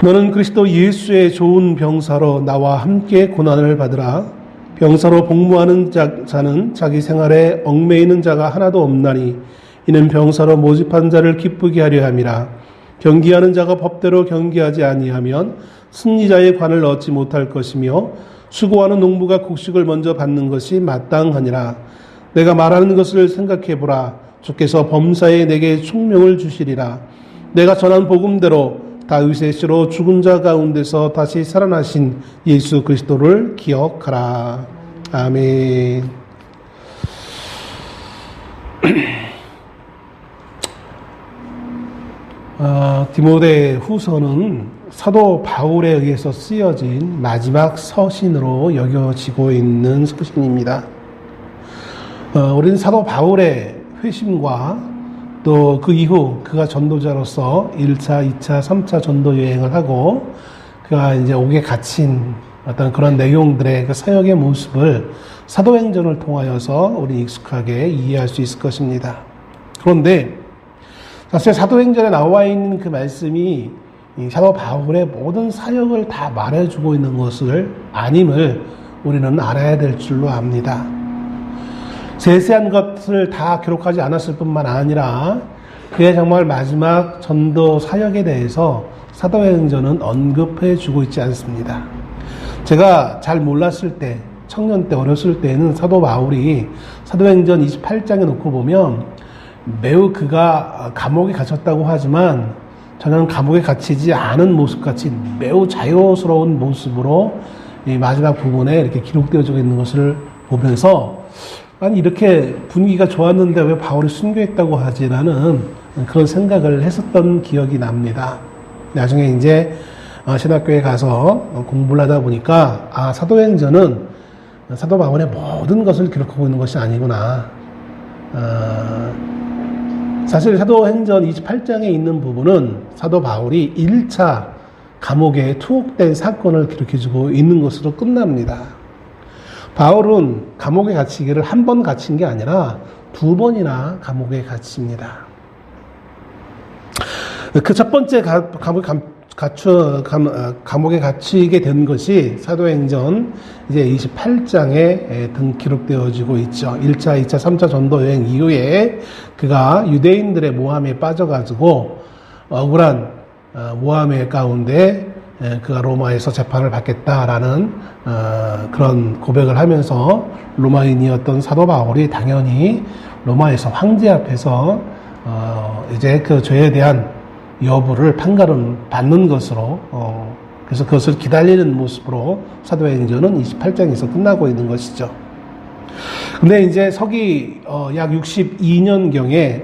너는 그리스도 예수의 좋은 병사로 나와 함께 고난을 받으라. 병사로 복무하는 자는 자기 생활에 얽매이는 자가 하나도 없나니 이는 병사로 모집한 자를 기쁘게 하려 함이라. 경기하는 자가 법대로 경기하지 아니하면 승리자의 관을 얻지 못할 것이며 수고하는 농부가 곡식을 먼저 받는 것이 마땅하니라. 내가 말하는 것을 생각해 보라. 주께서 범사에 내게 총명을 주시리라. 내가 전한 복음대로 다윗의 씨로 죽은 자 가운데서 다시 살아나신 예수 그리스도를 기억하라. 아멘. 디모데 후서는 사도 바울에 의해서 쓰여진 마지막 서신으로 여겨지고 있는 서신입니다. 우리는 사도 바울의 회심과 또 그 이후 그가 전도자로서 1차, 2차, 3차 전도 여행을 하고 그가 이제 옥에 갇힌 어떤 그런 내용들의 그 사역의 모습을 사도행전을 통하여서 우리 익숙하게 이해할 수 있을 것입니다. 그런데 사실 사도행전에 나와 있는 그 말씀이 이 사도 바울의 모든 사역을 다 말해주고 있는 것을 아님을 우리는 알아야 될 줄로 압니다. 세세한 것을 다 기록하지 않았을 뿐만 아니라 그의 정말 마지막 전도 사역에 대해서 사도행전은 언급해 주고 있지 않습니다. 제가 잘 몰랐을 때, 청년 때, 어렸을 때는 사도 바울이 사도행전 28장에 놓고 보면 매우 그가 감옥에 갇혔다고 하지만 저는 감옥에 갇히지 않은 모습같이 매우 자유스러운 모습으로 이 마지막 부분에 이렇게 기록되어지고 있는 것을 보면서 아니 이렇게 분위기가 좋았는데 왜 바울이 순교했다고 하지라는 그런 생각을 했었던 기억이 납니다. 나중에 이제 신학교에 가서 공부를 하다 보니까 사도행전은 사도 바울의 모든 것을 기록하고 있는 것이 아니구나. 사실 사도행전 28장에 있는 부분은 사도 바울이 1차 감옥에 투옥된 사건을 기록해주고 있는 것으로 끝납니다. 바울은 감옥에 갇히기를 한 번 갇힌 게 아니라 2번이나 감옥에 갇힙니다. 그 첫 번째 감옥에 갇히게 된 것이 사도행전 이제 28장에 기록되어지고 있죠. 1차, 2차, 3차 전도 여행 이후에 그가 유대인들의 모함에 빠져가지고 억울한 모함의 가운데 그가 로마에서 재판을 받겠다라는 그런 고백을 하면서 로마인이었던 사도 바울이 당연히 로마에서 황제 앞에서 이제 그 죄에 대한 여부를 판가름 받는 것으로 그래서 그것을 기다리는 모습으로 사도행전은 28장에서 끝나고 있는 것이죠. 근데 이제 서기 약 62년경에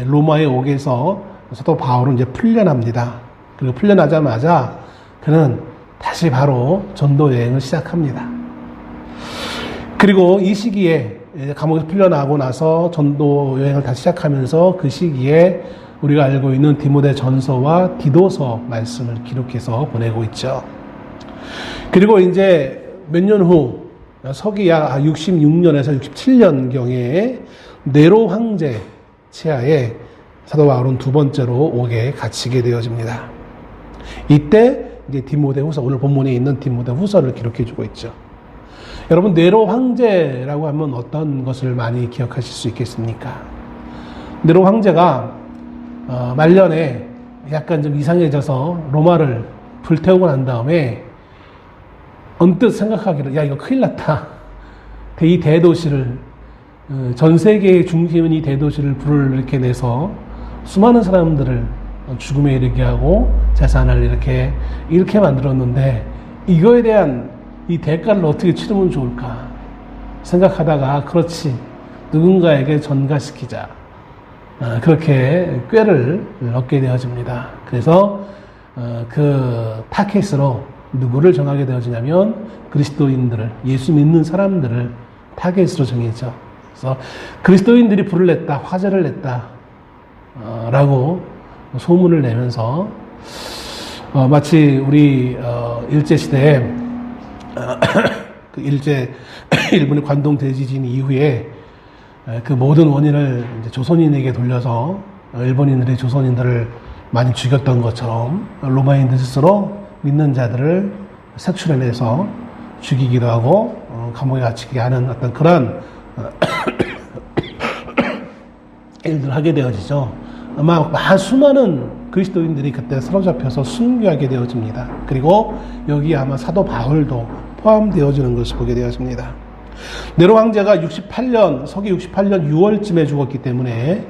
로마의 옥에서 사도 바울은 이제 풀려납니다. 그리고 풀려나자마자 그는 다시 바로 전도 여행을 시작합니다. 그리고 이 시기에 감옥에서 풀려나고 나서 전도 여행을 다시 시작하면서 그 시기에 우리가 알고 있는 디모데 전서와 디도서 말씀을 기록해서 보내고 있죠. 그리고 이제 몇 년 후 서기 약 66년에서 67년경에 네로 황제 치하에 사도 바울은 2번째로 옥에 갇히게 되어집니다. 이때 이제 디모데 후서, 오늘 본문에 있는 디모데 후서를 기록해 주고 있죠. 여러분, 네로 황제라고 하면 어떤 것을 많이 기억하실 수 있겠습니까? 네로 황제가 말년에 약간 좀 이상해져서 로마를 불태우고 난 다음에 언뜻 생각하기를 야 이거 큰일 났다. 이 대도시를 전 세계의 중심인 이 대도시를 불을 이렇게 내서 수많은 사람들을 죽음에 이르게 하고 재산을 이렇게 만들었는데 이거에 대한 이 대가를 어떻게 치르면 좋을까 생각하다가 그렇지 누군가에게 전가시키자 그렇게 꾀를 얻게 되어집니다. 그래서 그 타켓으로 누구를 정하게 되어지냐면 그리스도인들을 예수 믿는 사람들을 타겟으로 정했죠. 그래서 그리스도인들이 불을 냈다 화제를 냈다 라고 소문을 내면서 마치 우리 일제시대에 그 일본의 관동 대지진 이후에 그 모든 원인을 이제 조선인에게 돌려서 일본인들이 조선인들을 많이 죽였던 것처럼 로마인들 스스로 믿는 자들을 색출해내서 죽이기도 하고 감옥에 갇히게 하는 어떤 그런 일들을 하게 되어지죠. 아마 수많은 그리스도인들이 그때 사로잡혀서 순교하게 되어집니다. 그리고 여기 아마 사도 바울도 포함되어지는 것을 보게 되어집니다. 네로 황제가 68년, 서기 68년 6월쯤에 죽었기 때문에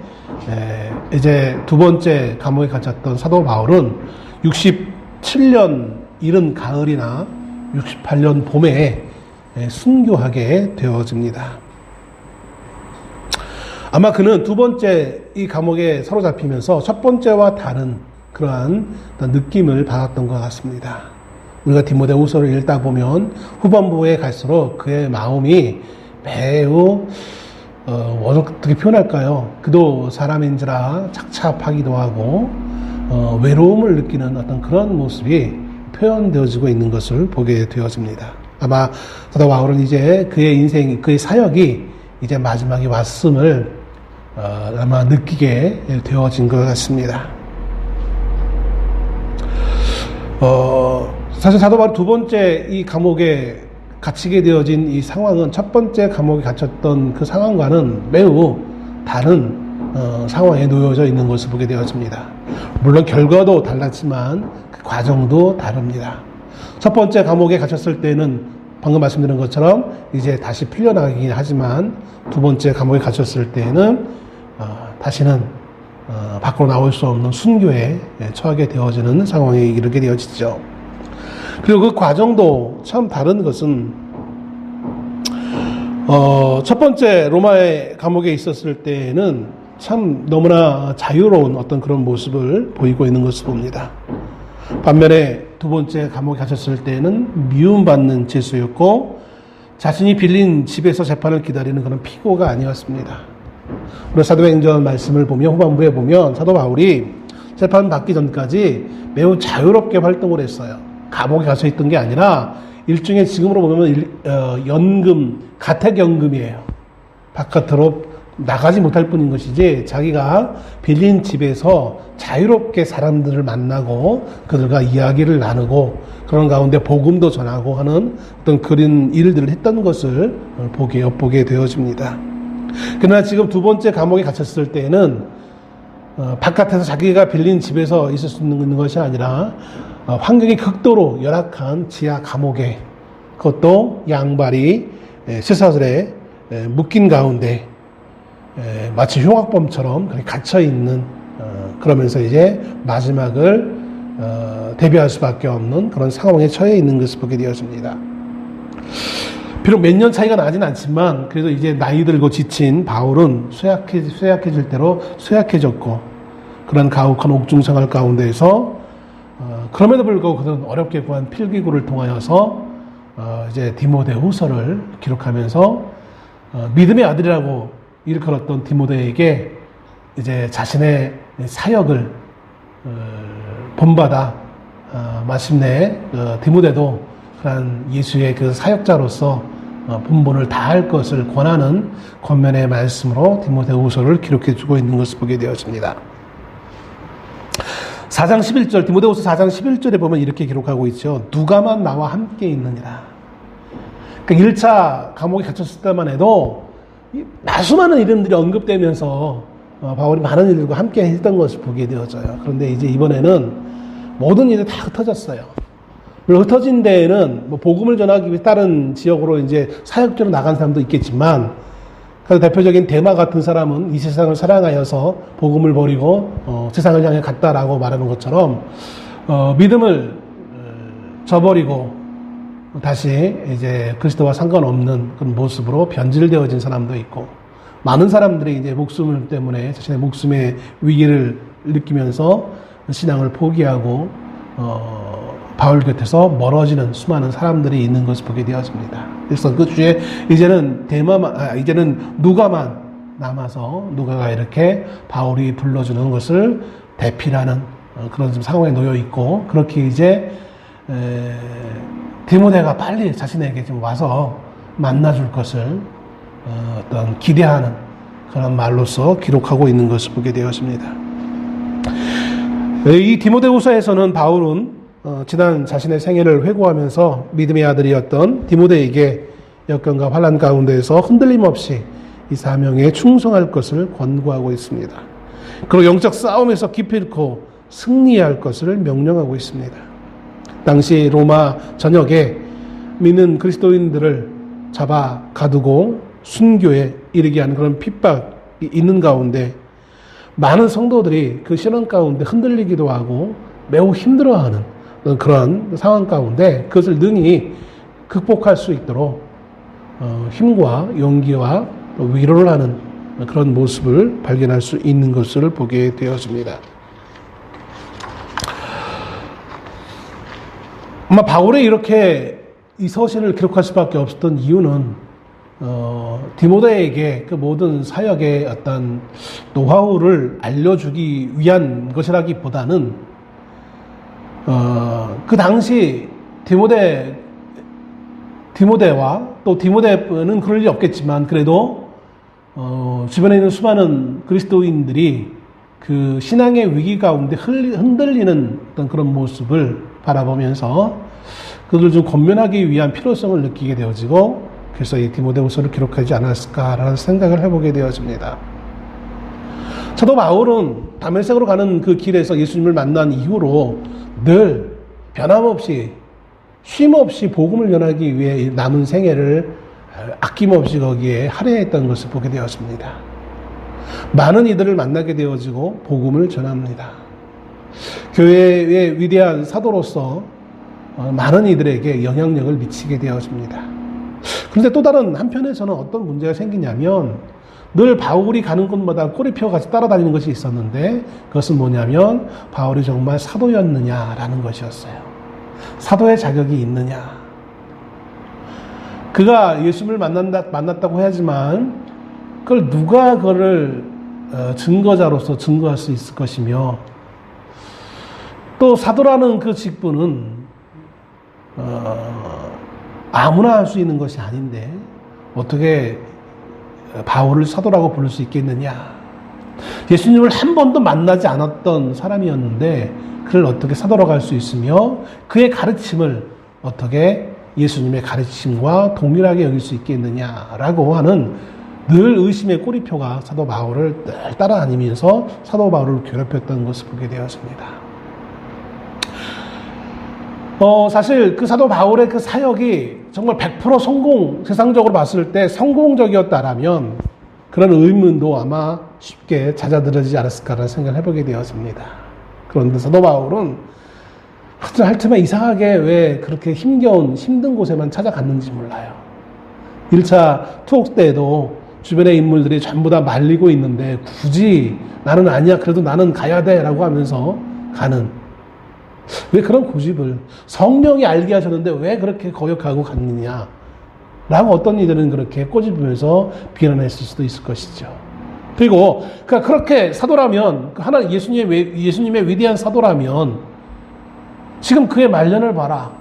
이제 두 번째 감옥에 갇혔던 사도 바울은 67년 이른 가을이나 68년 봄에 순교하게 되어집니다. 아마 그는 두 번째 이 감옥에 사로잡히면서 첫 번째와 다른 그러한 느낌을 받았던 것 같습니다. 우리가 디모데후서를 읽다 보면 후반부에 갈수록 그의 마음이 매우 어떻게 표현할까요? 그도 사람인지라 착잡하기도 하고 외로움을 느끼는 어떤 그런 모습이 표현되어지고 있는 것을 보게 되어집니다. 아마 사도 바울은 이제 그의 인생, 그의 사역이 이제 마지막에 왔음을 아마 느끼게 되어진 것 같습니다. 사실 사도 바울 두 번째 이 감옥에 갇히게 되어진 이 상황은 첫 번째 감옥에 갇혔던 그 상황과는 매우 다른 상황에 놓여져 있는 것을 보게 되어집니다. 물론 결과도 달랐지만 그 과정도 다릅니다. 첫 번째 감옥에 갇혔을 때는 방금 말씀드린 것처럼 이제 다시 풀려나가긴 하지만 두 번째 감옥에 갇혔을 때는 다시는 밖으로 나올 수 없는 순교에 처하게 되어지는 상황에 이르게 되어지죠. 그리고 그 과정도 참 다른 것은 첫 번째 로마의 감옥에 있었을 때에는 참 너무나 자유로운 어떤 그런 모습을 보이고 있는 것을 봅니다. 반면에 두 번째 감옥에 갇혔을 때는 미움받는 죄수였고 자신이 빌린 집에서 재판을 기다리는 그런 피고가 아니었습니다. 우리 사도행전 말씀을 보면 후반부에 보면 사도 바울이 재판 받기 전까지 매우 자유롭게 활동을 했어요. 감옥에 갇혀 있던 게 아니라 일종의 지금으로 보면 연금, 가택연금이에요. 바깥으로 나가지 못할 뿐인 것이지 자기가 빌린 집에서 자유롭게 사람들을 만나고 그들과 이야기를 나누고 그런 가운데 복음도 전하고 하는 어떤 그런 일들을 했던 것을 엿보게 되어집니다. 그러나 지금 두 번째 감옥에 갇혔을 때에는 바깥에서 자기가 빌린 집에서 있을 수 있는 것이 아니라 환경이 극도로 열악한 지하 감옥에 그것도 양발이 쇠사슬에 묶인 가운데 마치 흉악범처럼 갇혀있는 그러면서 이제 마지막을 대비할 수밖에 없는 그런 상황에 처해 있는 것을 보게 되었습니다. 비록 몇 년 차이가 나진 않지만 그래도 이제 나이 들고 지친 바울은 쇠약해질 대로 쇠약해졌고 그런 가혹한 옥중 생활 가운데에서 그럼에도 불구하고 그는 어렵게 구한 필기구를 통하여서 이제 디모데후서를 기록하면서 믿음의 아들이라고 일컬었던 디모데에게 이제 자신의 사역을 본받아 마침내 디모데도 그런 예수의 그 사역자로서 본분을 다할 것을 권하는 권면의 말씀으로 디모데후서를 기록해주고 있는 것을 보게 되었습니다. 4장 11절, 디모데후서 4장 11절에 보면 이렇게 기록하고 있죠. 누가만 나와 함께 있느니라. 그러니까 1차 감옥에 갇혔을 때만 해도 수많은 이름들이 언급되면서 바울이 많은 일들과 함께 했던 것을 보게 되어져요. 그런데 이제 이번에는 모든 일이 다 흩어졌어요. 물론 흩어진 데에는 복음을 전하기 위해 다른 지역으로 이제 사역지로 나간 사람도 있겠지만, 그래서 대표적인 데마 같은 사람은 이 세상을 사랑하여서 복음을 버리고 세상을 향해 갔다라고 말하는 것처럼 믿음을 저버리고 다시 이제 그리스도와 상관없는 그런 모습으로 변질되어진 사람도 있고, 많은 사람들이 이제 목숨을 때문에 자신의 목숨의 위기를 느끼면서 신앙을 포기하고 바울 곁에서 멀어지는 수많은 사람들이 있는 것을 보게 되었습니다. 그래서 그 주에 이제는 이제는 누가만 남아서 누가가 이렇게 바울이 불러주는 것을 대피라는 그런 상황에 놓여 있고, 그렇게 이제 디모데가 빨리 자신에게 좀 와서 만나줄 것을 어떤 기대하는 그런 말로서 기록하고 있는 것을 보게 되었습니다. 이 디모데후서에서는 바울은 지난 자신의 생애를 회고하면서 믿음의 아들이었던 디모데에게 역경과 환난 가운데에서 흔들림 없이 이 사명에 충성할 것을 권고하고 있습니다. 그리고 영적 싸움에서 기필코 승리할 것을 명령하고 있습니다. 당시 로마 전역에 믿는 그리스도인들을 잡아 가두고 순교에 이르게 하는 그런 핍박이 있는 가운데 많은 성도들이 그 신앙 가운데 흔들리기도 하고 매우 힘들어하는 그런 상황 가운데 그것을 능히 극복할 수 있도록 힘과 용기와 위로를 하는 그런 모습을 발견할 수 있는 것을 보게 되었습니다. 아마 바울이 이렇게 이 서신을 기록할 수밖에 없었던 이유는 디모데에게 그 모든 사역의 어떤 노하우를 알려주기 위한 것이라기보다는 그 당시 디모데와 또 디모데는 그럴 일이 없겠지만 그래도 주변에 있는 수많은 그리스도인들이 그 신앙의 위기 가운데 흔들리는 어떤 그런 모습을 바라보면서 그들을 좀 권면하기 위한 필요성을 느끼게 되어지고 그래서 이 디모데후서를 기록하지 않았을까라는 생각을 해보게 되어집니다. 사도 바울은 다메섹으로 가는 그 길에서 예수님을 만난 이후로 늘 변함없이 쉼없이 복음을 전하기 위해 남은 생애를 아낌없이 거기에 할애했던 것을 보게 되었습니다. 많은 이들을 만나게 되어지고 복음을 전합니다. 교회의 위대한 사도로서 많은 이들에게 영향력을 미치게 되었습니다. 그런데 또 다른 한편에서는 어떤 문제가 생기냐면 늘 바울이 가는 곳마다 꼬리표 같이 따라다니는 것이 있었는데 그것은 뭐냐면 바울이 정말 사도였느냐라는 것이었어요. 사도의 자격이 있느냐. 그가 예수님을 만났다고 하지만 그걸 누가 그를 증거자로서 증거할 수 있을 것이며 또 사도라는 그 직분은 아무나 할 수 있는 것이 아닌데 어떻게 바울을 사도라고 부를 수 있겠느냐. 예수님을 한 번도 만나지 않았던 사람이었는데 그를 어떻게 사도라고 할 수 있으며 그의 가르침을 어떻게 예수님의 가르침과 동일하게 여길 수 있겠느냐라고 하는 늘 의심의 꼬리표가 사도 바울을 늘 따라다니면서 사도 바울을 괴롭혔던 것을 보게 되었습니다. 사실 그 사도 바울의 그 사역이 정말 100% 세상적으로 봤을 때 성공적이었다라면 그런 의문도 아마 쉽게 잦아들어지지 않았을까라는 생각을 해보게 되었습니다. 그런데 사도 바울은 하여튼 이상하게 왜 그렇게 힘든 곳에만 찾아갔는지 몰라요. 1차 투옥 때에도 주변의 인물들이 전부 다 말리고 있는데 굳이 나는 아니야, 그래도 나는 가야 돼 라고 하면서 가는, 왜 그런 고집을, 성령이 알게 하셨는데 왜 그렇게 거역하고 갔느냐 라고 어떤 이들은 그렇게 꼬집으면서 비난했을 수도 있을 것이죠. 그리고 그렇게 사도라면, 하나 예수님의 위대한 사도라면 지금 그의 말년을 봐라.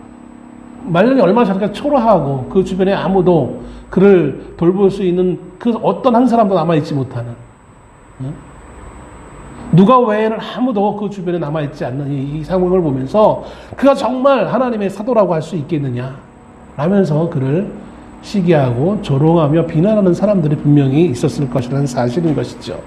말년이 얼마나 저렇게 초라하고 그 주변에 아무도 그를 돌볼 수 있는 그 어떤 한 사람도 남아있지 못하는, 누가 외에는 아무도 그 주변에 남아있지 않는 이 상황을 보면서 그가 정말 하나님의 사도라고 할 수 있겠느냐 라면서 그를 시기하고 조롱하며 비난하는 사람들이 분명히 있었을 것이라는 사실인 것이죠.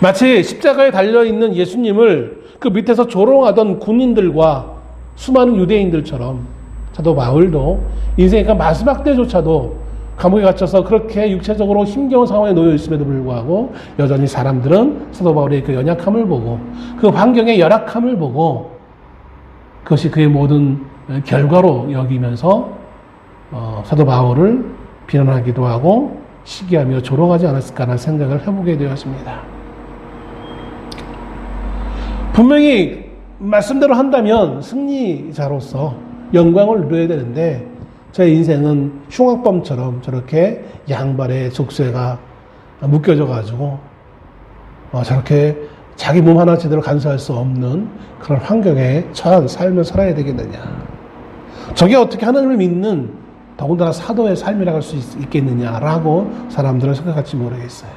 마치 십자가에 달려있는 예수님을 그 밑에서 조롱하던 군인들과 수많은 유대인들처럼 사도 바울도 인생의 그 마지막 때조차도 감옥에 갇혀서 그렇게 육체적으로 힘겨운 상황에 놓여 있음에도 불구하고 여전히 사람들은 사도 바울의 그 연약함을 보고 그 환경의 열악함을 보고 그것이 그의 모든 결과로 여기면서 사도 바울을 비난하기도 하고 시기하며 조롱하지 않았을까라는 생각을 해보게 되었습니다. 분명히 말씀대로 한다면 승리자로서 영광을 누려야 되는데 제 인생은 흉악범처럼 저렇게 양발에 족쇄가 묶여져 가지고 저렇게 자기 몸 하나 제대로 간수할 수 없는 그런 환경에 처한 삶을 살아야 되겠느냐. 저게 어떻게 하나님을 믿는 더군다나 사도의 삶이라고 할 수 있겠느냐라고 사람들은 생각할지 모르겠어요.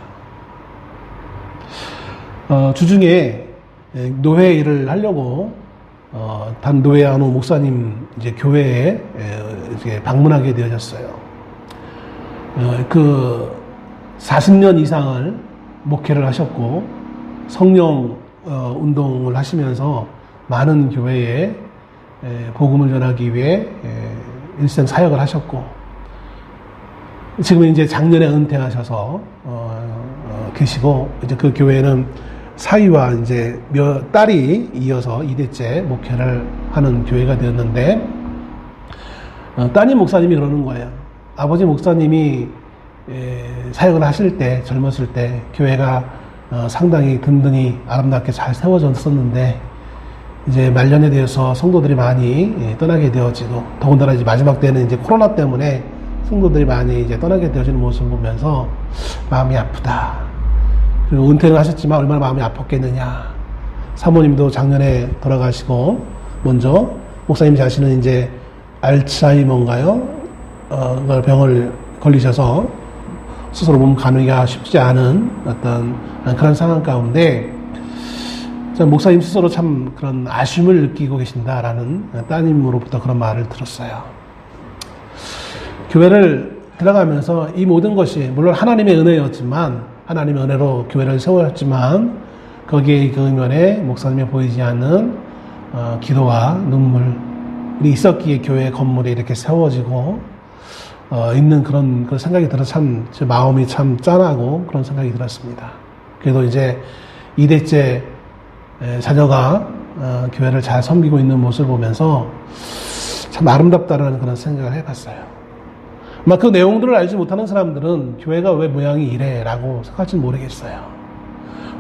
주중에 노회 일을 하려고 단노회한우 목사님 이제 교회에 이제 방문하게 되어졌어요. 그 40년 이상을 목회를 하셨고 성령 운동을 하시면서 많은 교회에 복음을 전하기 위해 일생 사역을 하셨고 지금은 이제 작년에 은퇴하셔서 계시고 이제 그 교회는 사위와 이제 딸이 이어서 2대째 목회를 하는 교회가 되었는데 따님 목사님이 그러는 거예요. 아버지 목사님이 사역을 하실 때 젊었을 때 교회가 상당히 든든히 아름답게 잘 세워졌었는데 이제 말년에 대해서 성도들이 많이 떠나게 되어지고 더군다나 이제 마지막 때는 이제 코로나 때문에 성도들이 많이 이제 떠나게 되어지는 모습을 보면서 마음이 아프다. 그리고 은퇴를 하셨지만 얼마나 마음이 아팠겠느냐. 사모님도 작년에 돌아가시고 먼저 목사님 자신은 이제 알츠하이머인가요? 병을 걸리셔서 스스로 몸 가누기가 쉽지 않은 어떤 그런 상황 가운데 목사님 스스로 참 그런 아쉬움을 느끼고 계신다라는 따님으로부터 그런 말을 들었어요. 교회를 들어가면서 이 모든 것이 물론 하나님의 은혜였지만 하나님의 은혜로 교회를 세웠지만 거기에 그 이면에 목사님이 보이지 않는 기도와 눈물이 있었기에 교회 건물이 이렇게 세워지고 있는 그런 생각이 들어서 참 제 마음이 참 짠하고 그런 생각이 들었습니다. 그래도 이제 2대째 자녀가 교회를 잘 섬기고 있는 모습을 보면서 참 아름답다라는 그런 생각을 해봤어요. 아마 그 내용들을 알지 못하는 사람들은 교회가 왜 모양이 이래 라고 생각할지 모르겠어요.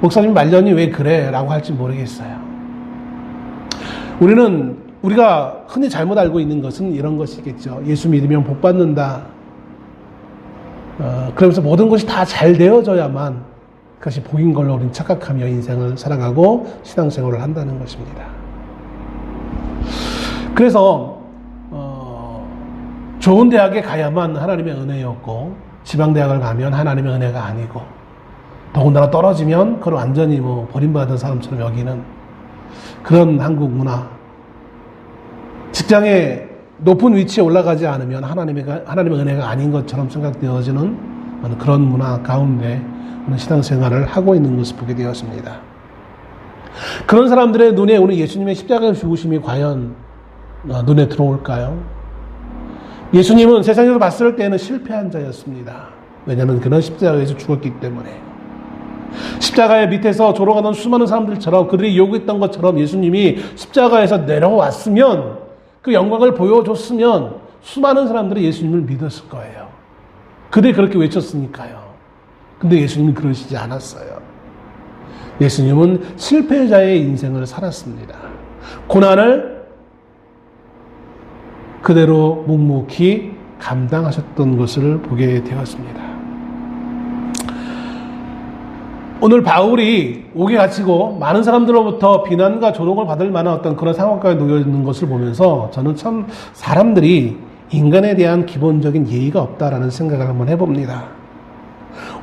목사님 말년이 왜 그래 라고 할지 모르겠어요. 우리가 흔히 잘못 알고 있는 것은 이런 것이겠죠. 예수 믿으면 복 받는다. 그러면서 모든 것이 다 잘 되어져야만 그것이 복인 걸로 우리는 착각하며 인생을 살아가고 신앙생활을 한다는 것입니다. 그래서 좋은 대학에 가야만 하나님의 은혜였고 지방대학을 가면 하나님의 은혜가 아니고 더군다나 떨어지면 그걸 완전히 버림받은 사람처럼 여기는 그런 한국 문화. 직장에 높은 위치에 올라가지 않으면 하나님의 은혜가 아닌 것처럼 생각되어지는 그런 문화 가운데 신앙생활을 하고 있는 것을 보게 되었습니다. 그런 사람들의 눈에 오늘 예수님의 십자가의 죽으심이 과연 눈에 들어올까요? 예수님은 세상에서 봤을 때는 실패한 자였습니다. 왜냐하면 그는 십자가에서 죽었기 때문에. 십자가의 밑에서 졸아가는 수많은 사람들처럼 그들이 요구했던 것처럼 예수님이 십자가에서 내려왔으면 그 영광을 보여줬으면 수많은 사람들이 예수님을 믿었을 거예요. 그들이 그렇게 외쳤으니까요. 근데 예수님은 그러시지 않았어요. 예수님은 실패자의 인생을 살았습니다. 고난을 그대로 묵묵히 감당하셨던 것을 보게 되었습니다. 오늘 바울이 옥에 갇히고 많은 사람들로부터 비난과 조롱을 받을 만한 어떤 그런 상황까지 놓여 있는 것을 보면서 저는 참 사람들이 인간에 대한 기본적인 예의가 없다라는 생각을 한번 해봅니다.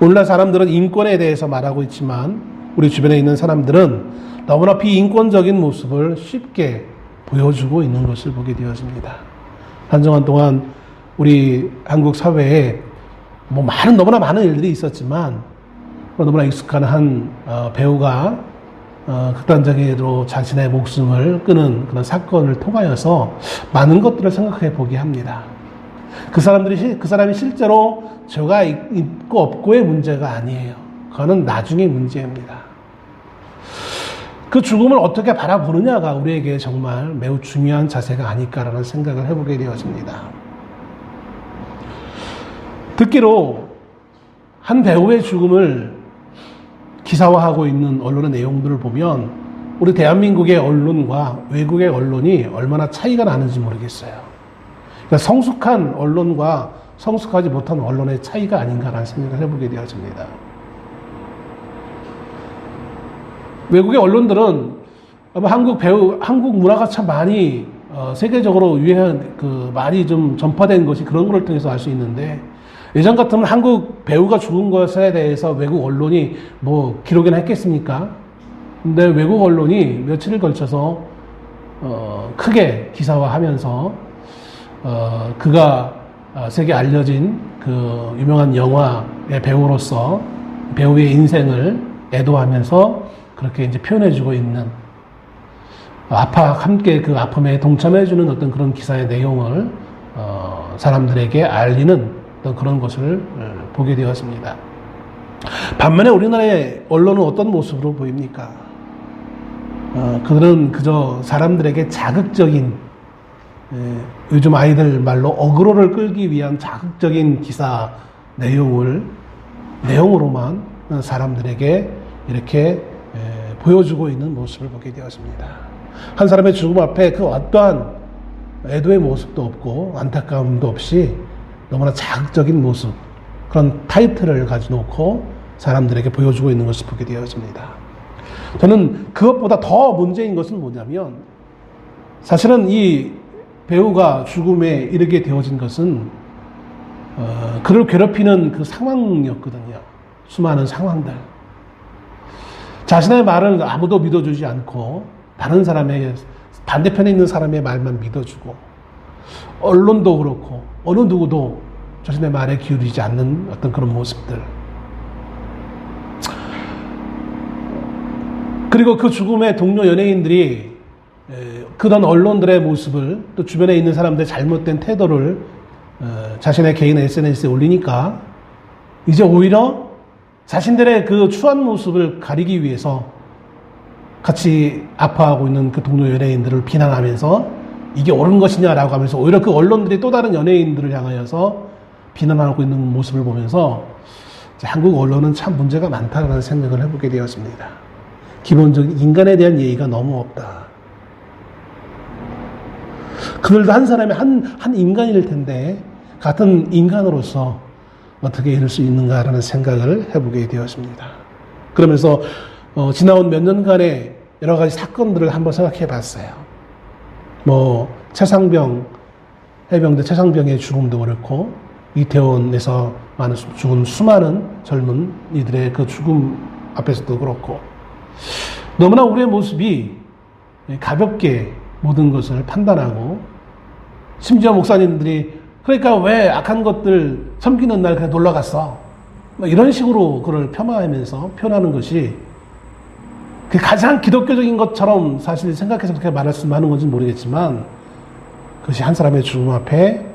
오늘날 사람들은 인권에 대해서 말하고 있지만 우리 주변에 있는 사람들은 너무나 비인권적인 모습을 쉽게 보여주고 있는 것을 보게 되어집니다. 한정한 동안 우리 한국 사회에 너무나 많은 일들이 있었지만 너무나 익숙한 한 배우가 극단적으로 자신의 목숨을 끊은 그런 사건을 통하여서 많은 것들을 생각해 보게 합니다. 그 사람이 실제로 죄가 있고 없고의 문제가 아니에요. 그거는 나중의 문제입니다. 그 죽음을 어떻게 바라보느냐가 우리에게 정말 매우 중요한 자세가 아닐까라는 생각을 해보게 되어집니다. 듣기로 한 배우의 죽음을 기사화하고 있는 언론의 내용들을 보면 우리 대한민국의 언론과 외국의 언론이 얼마나 차이가 나는지 모르겠어요. 그러니까 성숙한 언론과 성숙하지 못한 언론의 차이가 아닌가라는 생각을 해보게 되어집니다. 외국의 언론들은 아마 한국 문화가 참 많이 세계적으로 유행한 많이 좀 전파된 것이 그런 걸 통해서 알 수 있는데 예전 같으면 한국 배우가 죽은 것에 대해서 외국 언론이 기록이나 했겠습니까? 근데 외국 언론이 며칠을 걸쳐서 크게 기사화하면서 그가 세계 알려진 그 유명한 영화의 배우로서 배우의 인생을 애도하면서 그렇게 이제 표현해주고 있는 함께 그 아픔에 동참해주는 어떤 그런 기사의 내용을 사람들에게 알리는 어떤 그런 것을 보게 되었습니다. 반면에 우리나라의 언론은 어떤 모습으로 보입니까? 그들은 그저 사람들에게 자극적인, 요즘 아이들 말로 어그로를 끌기 위한 자극적인 기사 내용으로만 사람들에게 이렇게 보여주고 있는 모습을 보게 되었습니다. 한 사람의 죽음 앞에 그 어떠한 애도의 모습도 없고 안타까움도 없이 너무나 자극적인 모습, 그런 타이틀을 가져놓고 사람들에게 보여주고 있는 것을 보게 되었습니다. 저는 그것보다 더 문제인 것은 뭐냐면, 사실은 이 배우가 죽음에 이르게 되어진 것은 그를 괴롭히는 그 상황이었거든요. 수많은 상황들. 자신의 말을 아무도 믿어주지 않고 다른 사람의, 반대편에 있는 사람의 말만 믿어주고, 언론도 그렇고 어느 누구도 자신의 말에 기울이지 않는 어떤 그런 모습들. 그리고 그 죽음의 동료 연예인들이 그런 언론들의 모습을, 또 주변에 있는 사람들의 잘못된 태도를 자신의 개인 SNS에 올리니까 이제 오히려 자신들의 그 추한 모습을 가리기 위해서 같이 아파하고 있는 그 동료 연예인들을 비난하면서 이게 옳은 것이냐라고 하면서 오히려 그 언론들이 또 다른 연예인들을 향하여서 비난하고 있는 모습을 보면서 한국 언론은 참 문제가 많다는 생각을 해보게 되었습니다. 기본적인 인간에 대한 예의가 너무 없다. 그들도 한 사람의 한 인간일 텐데 같은 인간으로서 어떻게 이럴 수 있는가라는 생각을 해보게 되었습니다. 그러면서 지나온 몇 년간의 여러 가지 사건들을 한번 생각해 봤어요. 해병대 최상병의 죽음도 그렇고, 이태원에서 죽은 수많은 젊은 이들의 그 죽음 앞에서도 그렇고, 너무나 우리의 모습이 가볍게 모든 것을 판단하고, 심지어 목사님들이 그러니까 왜 악한 것들 섬기는 날 그냥 놀러 갔어, 이런 식으로 그걸 폄하하면서 표현하는 것이 가장 기독교적인 것처럼 사실 생각해서 그렇게 말씀하는 건지 모르겠지만, 그것이 한 사람의 죽음 앞에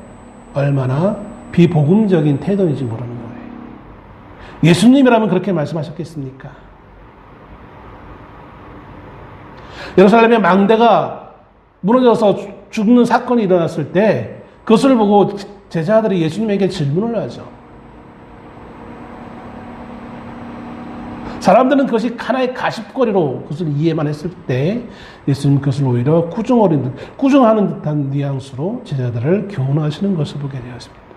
얼마나 비복음적인 태도인지 모르는 거예요. 예수님이라면 그렇게 말씀하셨겠습니까? 예루살렘의 망대가 무너져서 죽는 사건이 일어났을 때 그것을 보고 제자들이 예수님에게 질문을 하죠. 사람들은 그것이 하나의 가십거리로 그것을 이해만 했을 때 예수님 그것을 오히려 꾸중하는 듯한 뉘앙스로 제자들을 교훈하시는 것을 보게 되었습니다.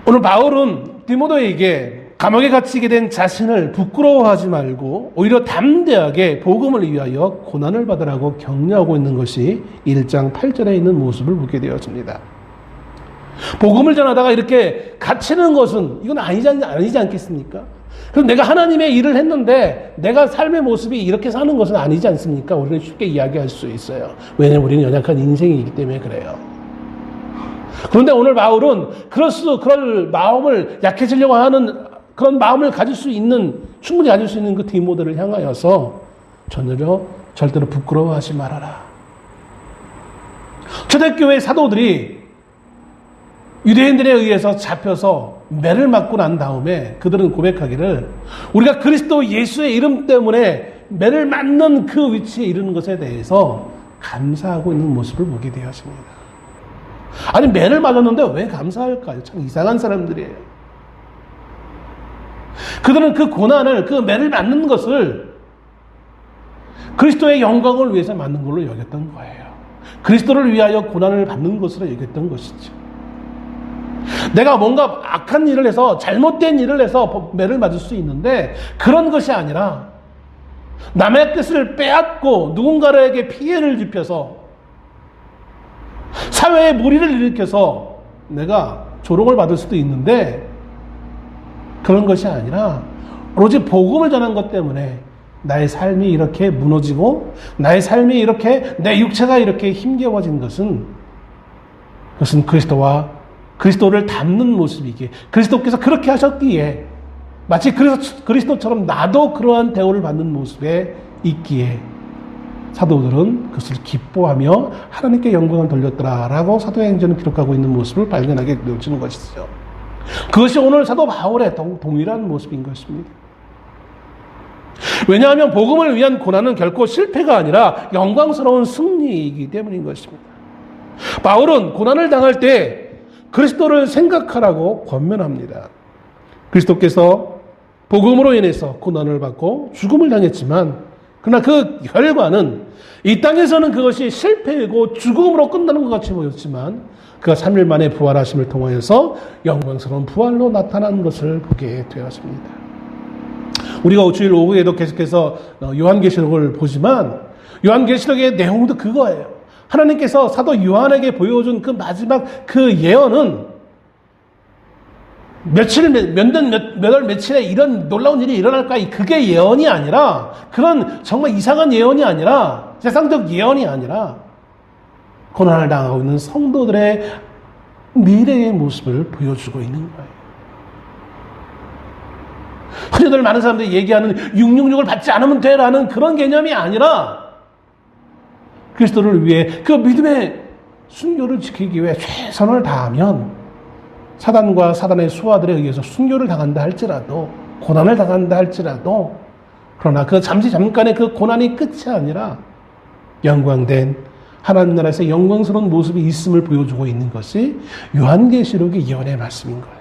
오늘 바울은 디모데에게 감옥에 갇히게 된 자신을 부끄러워하지 말고 오히려 담대하게 복음을 위하여 고난을 받으라고 격려하고 있는 것이 1장 8절에 있는 모습을 보게 되었습니다. 복음을 전하다가 이렇게 갇히는 것은 이건 아니지 않겠습니까? 그럼 내가 하나님의 일을 했는데 내가 삶의 모습이 이렇게 사는 것은 아니지 않습니까? 우리는 쉽게 이야기할 수 있어요. 왜냐하면 우리는 연약한 인생이기 때문에 그래요. 그런데 오늘 바울은 그럴 마음을 약해지려고 하는 그런 마음을 충분히 가질 수 있는 그 디모데를 향하여서 절대로 부끄러워하지 말아라. 초대교회 사도들이 유대인들에 의해서 잡혀서 매를 맞고 난 다음에 그들은 고백하기를, 우리가 그리스도 예수의 이름 때문에 매를 맞는 그 위치에 이르는 것에 대해서 감사하고 있는 모습을 보게 되었습니다. 아니, 매를 맞았는데 왜 감사할까요? 참 이상한 사람들이에요. 그들은 그 고난을, 그 매를 맞는 것을 그리스도의 영광을 위해서 맞는 걸로 여겼던 거예요. 그리스도를 위하여 고난을 받는 것으로 여겼던 것이죠. 내가 뭔가 악한 일을 해서, 잘못된 일을 해서 매를 맞을 수 있는데, 그런 것이 아니라 남의 뜻을 빼앗고 누군가에게 피해를 입혀서 사회에 무리를 일으켜서 내가 조롱을 받을 수도 있는데, 그런 것이 아니라 오로지 복음을 전한 것 때문에 나의 삶이 이렇게 무너지고 나의 삶이 이렇게 내 육체가 이렇게 힘겨워진 것은 그것은 그리스도를 닮는 모습이기에 그리스도께서 그렇게 하셨기에 마치 그리스도처럼 나도 그러한 대우를 받는 모습에 있기에 사도들은 그것을 기뻐하며 하나님께 영광을 돌렸더라라고 사도행전을 기록하고 있는 모습을 발견하게 되어지는 것이죠. 그것이 오늘 사도 바울의 동일한 모습인 것입니다. 왜냐하면 복음을 위한 고난은 결코 실패가 아니라 영광스러운 승리이기 때문인 것입니다. 바울은 고난을 당할 때 그리스도를 생각하라고 권면합니다. 그리스도께서 복음으로 인해서 고난을 받고 죽음을 당했지만 그러나 그 결과는 이 땅에서는 그것이 실패이고 죽음으로 끝나는 것 같이 보였지만 그가 3일 만에 부활하심을 통하여서 영광스러운 부활로 나타난 것을 보게 되었습니다. 우리가 주일 오후에도 계속해서 요한계시록을 보지만 요한계시록의 내용도 그거예요. 하나님께서 사도 요한에게 보여준 그 마지막 그 예언은 몇 월 며칠에 이런 놀라운 일이 일어날까? 그게 예언이 아니라 그런 정말 이상한 예언이 아니라 세상적 예언이 아니라 고난을 당하고 있는 성도들의 미래의 모습을 보여주고 있는 거예요. 흔히들 많은 사람들이 얘기하는 666을 받지 않으면 돼라는 그런 개념이 아니라 그리스도를 위해 그 믿음의 순교를 지키기 위해 최선을 다하면 사단과 사단의 수하들에 의해서 순교를 당한다 할지라도 고난을 당한다 할지라도 그러나 그 잠깐의 그 고난이 끝이 아니라 영광된 하나님 나라에서 영광스러운 모습이 있음을 보여주고 있는 것이 요한계시록의 예언의 말씀인 거예요.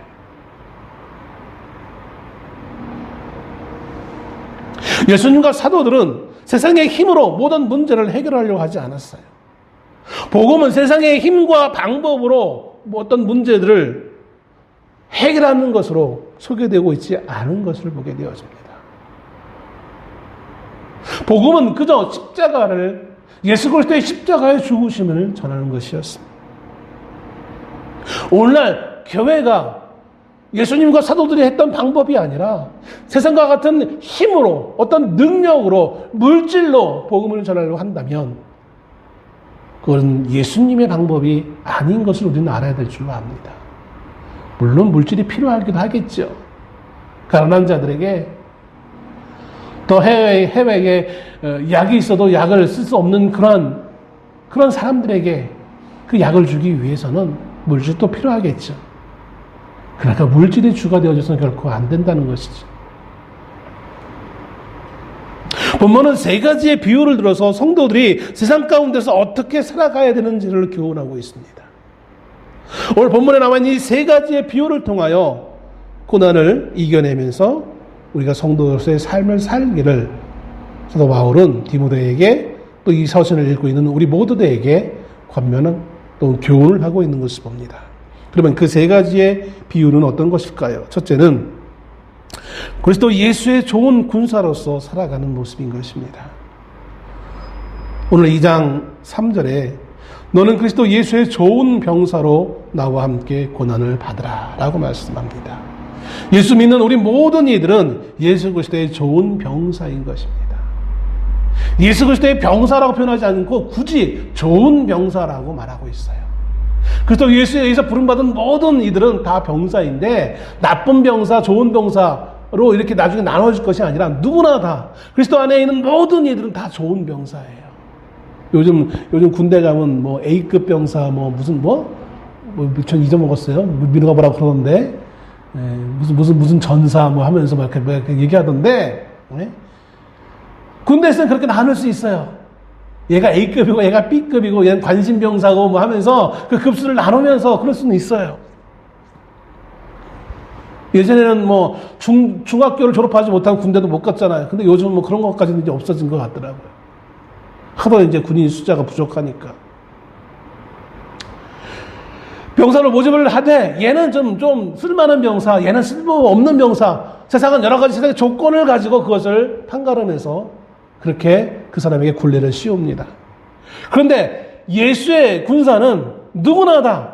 예수님과 사도들은 세상의 힘으로 모든 문제를 해결하려고 하지 않았어요. 복음은 세상의 힘과 방법으로 어떤 문제들을 해결하는 것으로 소개되고 있지 않은 것을 보게 되어집니다. 복음은 그저 예수 그리스도의 십자가의 죽으심을 전하는 것이었습니다. 오늘날 교회가 예수님과 사도들이 했던 방법이 아니라 세상과 같은 힘으로 어떤 능력으로 물질로 복음을 전하려고 한다면 그건 예수님의 방법이 아닌 것을 우리는 알아야 될 줄 압니다. 물론 물질이 필요하기도 하겠죠. 가난한 자들에게 또 해외에 약이 있어도 약을 쓸 수 없는 그런 사람들에게 그 약을 주기 위해서는 물질도 필요하겠죠. 그러니까 물질이 주가 되어져서는 결코 안 된다는 것이죠. 본문은 3가지의 비유를 들어서 성도들이 세상 가운데서 어떻게 살아가야 되는지를 교훈하고 있습니다. 오늘 본문에 나와 있는 이 3가지의 비유를 통하여 고난을 이겨내면서 우리가 성도로서의 삶을 살기를 사도 바울은 디모데에게 또 이 서신을 읽고 있는 우리 모두들에게 권면은 또 교훈을 하고 있는 것을 봅니다. 그러면 그 3가지의 비유는 어떤 것일까요? 첫째는 그리스도 예수의 좋은 군사로서 살아가는 모습인 것입니다. 오늘 2장 3절에 너는 그리스도 예수의 좋은 병사로 나와 함께 고난을 받으라 라고 말씀합니다. 예수 믿는 우리 모든 이들은 예수 그리스도의 좋은 병사인 것입니다. 예수 그리스도의 병사라고 표현하지 않고 굳이 좋은 병사라고 말하고 있어요. 그리스도 예수에 의해서 부름받은 모든 이들은 다 병사인데 나쁜 병사, 좋은 병사로 이렇게 나중에 나눠질 것이 아니라 누구나 다 그리스도 안에 있는 모든 이들은 다 좋은 병사예요. 요즘 군대 가면 뭐 A급 병사 전 잊어먹었어요. 민우가 뭐라고 그러는데 무슨 전사 뭐 하면서 막 이렇게 얘기하던데 군대에서는 그렇게 나눌 수 있어요. 얘가 A급이고 얘가 B급이고 얘는 관심병사고 뭐 하면서 그 급수를 나누면서 그럴 수는 있어요. 예전에는 뭐 중학교를 졸업하지 못하면 군대도 못 갔잖아요. 근데 요즘은 뭐 그런 것까지는 이제 없어진 것 같더라고요. 하도 이제 군인 숫자가 부족하니까. 병사로 모집을 하되 얘는 좀 쓸만한 병사, 얘는 쓸모없는 병사, 세상은 여러 가지 세상의 조건을 가지고 그것을 판가름해서 그렇게 그 사람에게 굴레를 씌웁니다. 그런데 예수의 군사는 누구나 다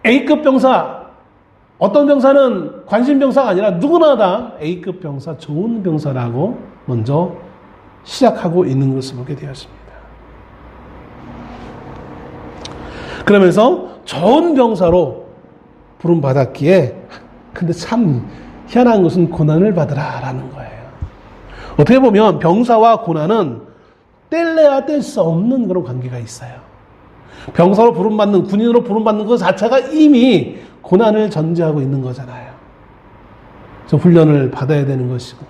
A급 병사 어떤 병사는 관심 병사가 아니라 누구나 다 A급 병사, 좋은 병사라고 먼저 시작하고 있는 것을 보게 되었습니다. 그러면서 좋은 병사로 부름받았기에 근데 참 희한한 것은 고난을 받으라라는 거예요. 어떻게 보면 병사와 고난은 뗄래야 뗄 수 없는 그런 관계가 있어요. 병사로 부름받는, 군인으로 부름받는 것 자체가 이미 고난을 전제하고 있는 거잖아요. 저 훈련을 받아야 되는 것이고,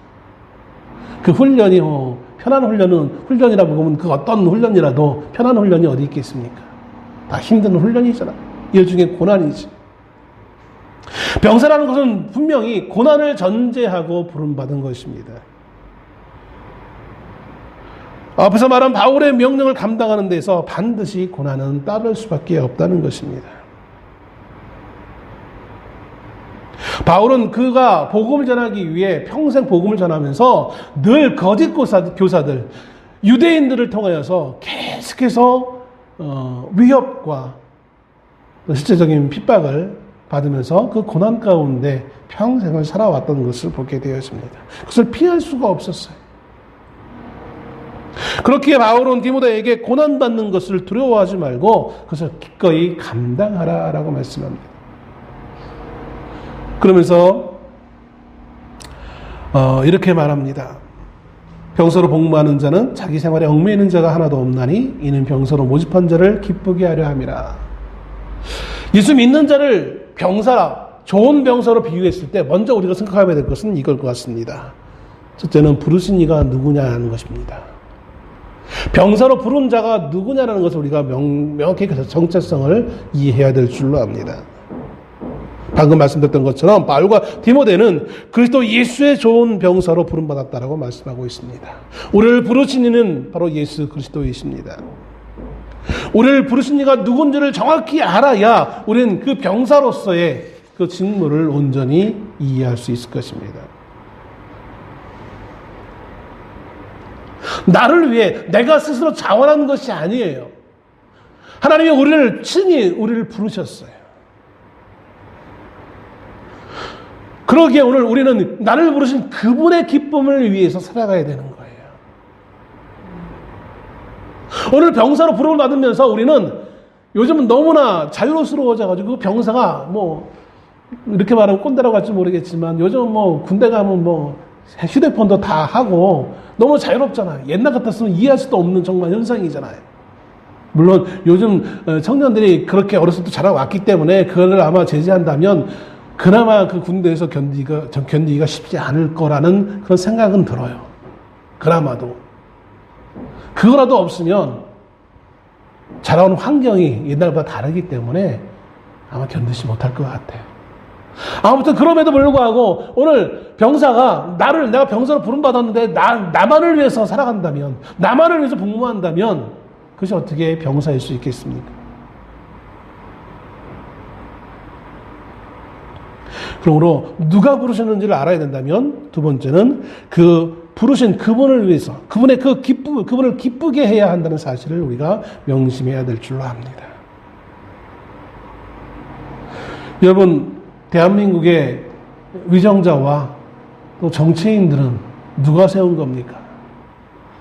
그 훈련이 편한 훈련이라고 보면 그 어떤 훈련이라도 편한 훈련이 어디 있겠습니까? 다 힘든 훈련이잖아. 이 중에 고난이지. 병사라는 것은 분명히 고난을 전제하고 부름받은 것입니다. 앞에서 말한 바울의 명령을 감당하는 데서 반드시 고난은 따를 수밖에 없다는 것입니다. 바울은 그가 복음을 전하기 위해 평생 복음을 전하면서 늘 거짓 교사들, 유대인들을 통하여서 계속해서 위협과 실제적인 핍박을 받으면서 그 고난 가운데 평생을 살아왔던 것을 보게 되었습니다. 그것을 피할 수가 없었어요. 그렇기에 바울은 디모데에게 고난받는 것을 두려워하지 말고 그것을 기꺼이 감당하라라고 말씀합니다. 그러면서 이렇게 말합니다. 병서로 복무하는 자는 자기 생활에 얽매이는 자가 하나도 없나니 이는 병서로 모집한 자를 기쁘게 하려 함이라. 예수 믿는 자를 병사라, 좋은 병사로 비유했을 때 먼저 우리가 생각해야 될 것은 이걸 것 같습니다. 첫째는 부르신 이가 누구냐는 것입니다. 병사로 부른 자가 누구냐라는 것을 우리가 명확히 그 정체성을 이해해야 될 줄로 압니다. 방금 말씀드렸던 것처럼 바울과 디모데는 그리스도 예수의 좋은 병사로 부름받았다라고 말씀하고 있습니다. 우리를 부르신 이는 바로 예수 그리스도이십니다. 우리를 부르신 이가 누군지를 정확히 알아야 우리는 그 병사로서의 그 직무를 온전히 이해할 수 있을 것입니다. 나를 위해 내가 스스로 자원한 것이 아니에요. 하나님이 우리를 친히 우리를 부르셨어요. 그러기에 오늘 우리는 나를 부르신 그분의 기쁨을 위해서 살아가야 되는 거예요. 오늘 병사로 부름을 받으면서 우리는 요즘은 너무나 자유스러워져가지고 병사가 이렇게 말하면 꼰대라고 할지 모르겠지만 요즘 군대 가면 휴대폰도 다 하고 너무 자유롭잖아요. 옛날 같았으면 이해할 수도 없는 정말 현상이잖아요. 물론 요즘 청년들이 그렇게 어렸을 때 자라왔기 때문에 그걸 아마 제지한다면 그나마 그 군대에서 견디기가 쉽지 않을 거라는 그런 생각은 들어요. 그나마도. 그거라도 없으면 자라온 환경이 옛날보다 다르기 때문에 아마 견디지 못할 것 같아요. 아무튼 그럼에도 불구하고 오늘 병사가 내가 병사로 부름받았는데 나만을 위해서 살아간다면, 나만을 위해서 복무한다면 그것이 어떻게 병사일 수 있겠습니까? 그러므로 누가 부르셨는지를 알아야 된다면 두 번째는 그 부르신 그분을 위해서 그분의 그분을 기쁘게 해야 한다는 사실을 우리가 명심해야 될 줄로 압니다. 여러분, 대한민국의 위정자와 또 정치인들은 누가 세운 겁니까?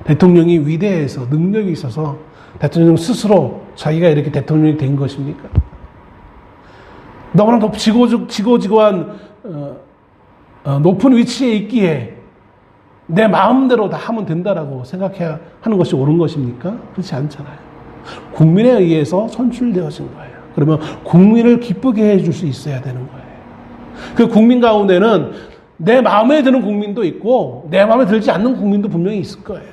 대통령이 위대해서 능력이 있어서 대통령 스스로 자기가 이렇게 대통령이 된 것입니까? 너무나 지고지고한 높은 위치에 있기에 내 마음대로 다 하면 된다라고 생각해야 하는 것이 옳은 것입니까? 그렇지 않잖아요. 국민에 의해서 선출되어진 거예요. 그러면 국민을 기쁘게 해줄 수 있어야 되는 거예요. 그 국민 가운데는 내 마음에 드는 국민도 있고 내 마음에 들지 않는 국민도 분명히 있을 거예요.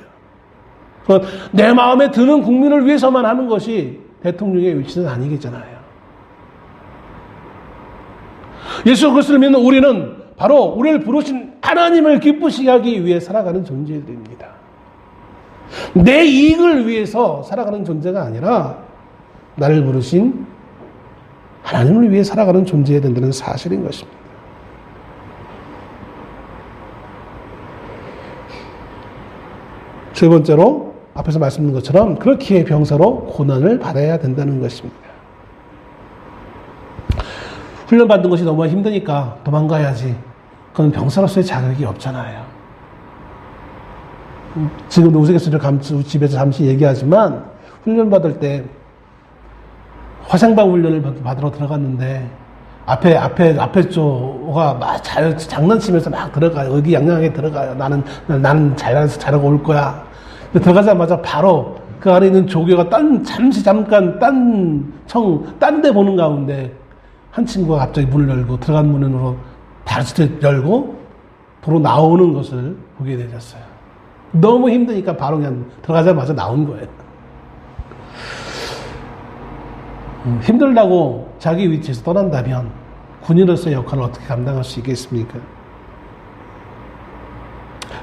내 마음에 드는 국민을 위해서만 하는 것이 대통령의 위치는 아니겠잖아요. 예수 그리스도를 믿는 우리는 바로 우리를 부르신 하나님을 기쁘시게 하기 위해 살아가는 존재들입니다. 내 이익을 위해서 살아가는 존재가 아니라 나를 부르신 하나님을 위해 살아가는 존재해야 된다는 사실인 것입니다. 세 번째로 앞에서 말씀드린 것처럼 그렇기에 병사로 고난을 받아야 된다는 것입니다. 훈련받는 것이 너무 힘드니까 도망가야지. 그건 병사로서의 자격이 없잖아요. 지금도 우스갯소리를 집에서 잠시 얘기하지만 훈련받을 때 화생방 훈련을 받으러 들어갔는데 앞에 쪽가 막 장난치면서 막 들어가요. 의기양양하게 들어가요. 나는 잘하고 올 거야. 근데 들어가자마자 바로 그 안에 있는 조교가 잠깐 딴 데 보는 가운데 한 친구가 갑자기 문을 열고 들어간 문으로 다시 열고 도로 나오는 것을 보게 되셨어요. 너무 힘드니까 바로 그냥 들어가자마자 나온 거예요. 힘들다고 자기 위치에서 떠난다면 군인으로서의 역할을 어떻게 감당할 수 있겠습니까?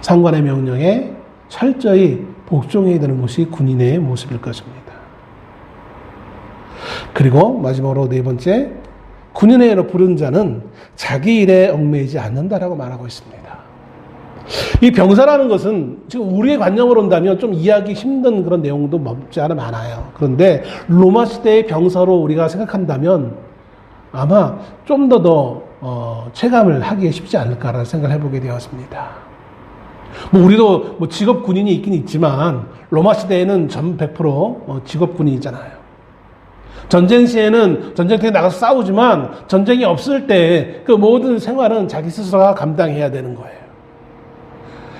상관의 명령에 철저히 복종해야 되는 것이 군인의 모습일 것입니다. 그리고 마지막으로 네 번째, 군인의 일로 부른 자는 자기 일에 얽매이지 않는다라고 말하고 있습니다. 이 병사라는 것은 지금 우리의 관념으로 본다면 좀 이해하기 힘든 그런 내용도 없지 않아 많아요. 그런데 로마 시대의 병사로 우리가 생각한다면 아마 좀 더 체감을 하기 쉽지 않을까라는 생각을 해보게 되었습니다. 우리도 직업 군인이 있긴 있지만 로마 시대에는 전 100% 직업 군인이잖아요. 전쟁 시에는 전쟁터에 나가서 싸우지만 전쟁이 없을 때 그 모든 생활은 자기 스스로가 감당해야 되는 거예요.